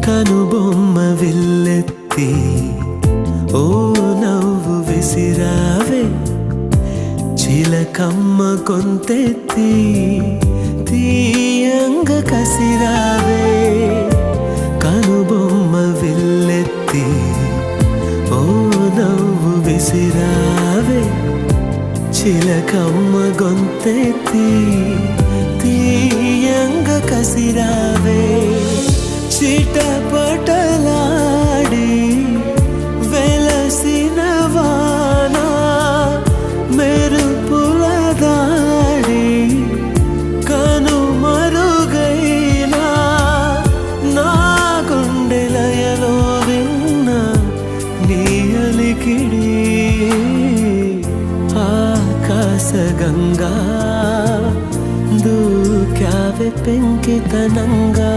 కనుబొమ్మ విల్లెత్తి ఓ నవ్వు విసిరావే చిలకమ్మ కొంతెత్తి తీయంగ కసిరావే కనుబొమ్మ విల్లెత్తి ఓ నవ్వు విసిరావే చిలకమ్మ గొంతెత్తి తీయంగ కసిరావే చిటపటలాడి వెలసిన వాన మెరుపుల దాడి కనుమరుగైనా నా గుండెలయలో విన్న నీ అలికిడి ఆకాశగంగా దూకావె పెంకితనంగా